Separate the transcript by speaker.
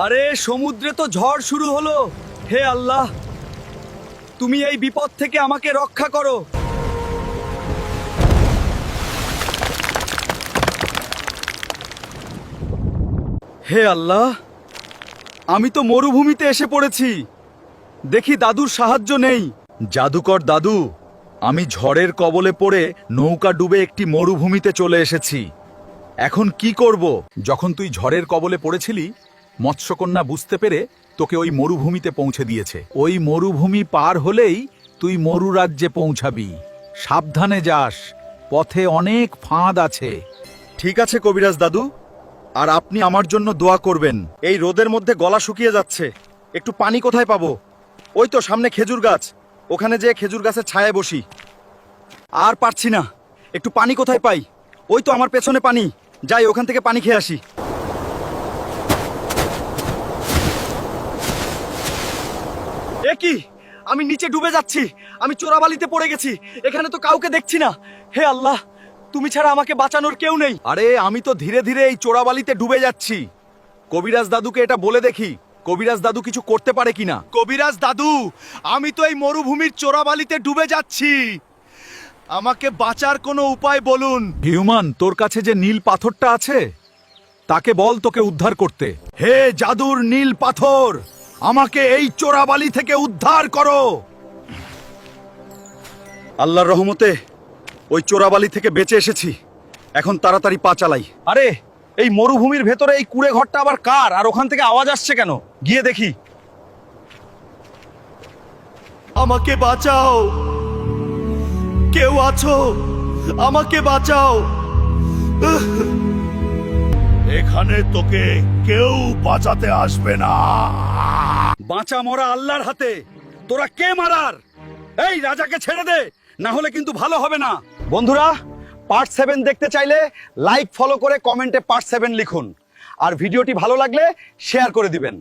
Speaker 1: আরে সমুদ্রে তো ঝড় শুরু হলো। হে আল্লাহ, তুমি এই বিপদ থেকে আমাকে রক্ষা করো। হে আল্লাহ, আমি তো মরুভূমিতে এসে পড়েছি। দেখি দাদুর সাহায্য নেই। জাদুকর দাদু, আমি ঝড়ের কবলে পড়ে নৌকা ডুবে একটি মরুভূমিতে চলে এসেছি। এখন কি করব? যখন তুই ঝড়ের কবলে পড়েছিলি, মৎস্যকন্যা বুঝতে পেরে তোকে ওই মরুভূমিতে পৌঁছে দিয়েছে। ওই মরুভূমি পার হলেই তুই মরু রাজ্যে পৌঁছাবি। সাবধানে যাস, পথে অনেক ফাঁদ আছে। ঠিক আছে কবিরাজ দাদু, আর আপনি আমার জন্য দোয়া করবেন। এই রোদের মধ্যে গলা শুকিয়ে যাচ্ছে, একটু পানি কোথায় পাবো? ওই তো সামনে খেজুর গাছ, ওখানে যেয়ে খেজুর গাছের ছায়ায় বসি। আর পারছি না, একটু পানি কোথায় পাই? ওই তো আমার পেছনে পানি, যাই ওখান থেকে পানি খেয়ে আসি। এ কি, আমি নিচে ডুবে যাচ্ছি। আমি চোরাবালিতে পড়ে গেছি, এখানে তো কাউকে দেখছি না। হে আল্লাহ, তুমি ছাড়া আমাকে বাঁচানোর কেউ নেই। আরে আমি তো ধীরে ধীরে এই চোরাবালিতে ডুবে যাচ্ছি। কবিরাজ দাদুকে এটা বলে দেখি, কবিরাজ দাদু কিছু করতে পারে কিনা।
Speaker 2: কবিরাজ দাদু, আমি তো এই মরুভূমির চোরাবালিতে ডুবে যাচ্ছি, আমাকে বাঁচার কোনো উপায় বলুন।
Speaker 1: হিউম্যান, তোর কাছে যে নীল পাথরটা আছে, তাকে বল তোকে উদ্ধার করতে। হে জাদুর নীল পাথর, আমাকে এই চোরাবালি থেকে উদ্ধার করো। আল্লাহর রহমতে ওই চোরাবালি থেকে বেঁচে এসেছি। এখন তাড়াতাড়ি পা চালাই। আরে এই মরুভূমির ভেতরে এই কুড়ে ঘরটা আবার কার? আর ওখান থেকে আওয়াজ আসছে কেন? গিয়ে দেখি।
Speaker 2: আমাকে বাঁচাও, কেউ আছো? আমাকে বাঁচাও। এখানে তোকে কেউ বাঁচাতে আসবে না।
Speaker 1: বাঁচা মরা আল্লাহর হাতে, তোরা কে মারার? এই রাজাকে ছেড়ে দে, না হলে কিন্তু ভালো হবে না। বন্ধুরা, পার্ট 7 দেখতে চাইলে লাইক ফলো করে কমেন্টে পার্ট 7 লিখুন, আর ভিডিওটি ভালো লাগলে শেয়ার করে দিবেন।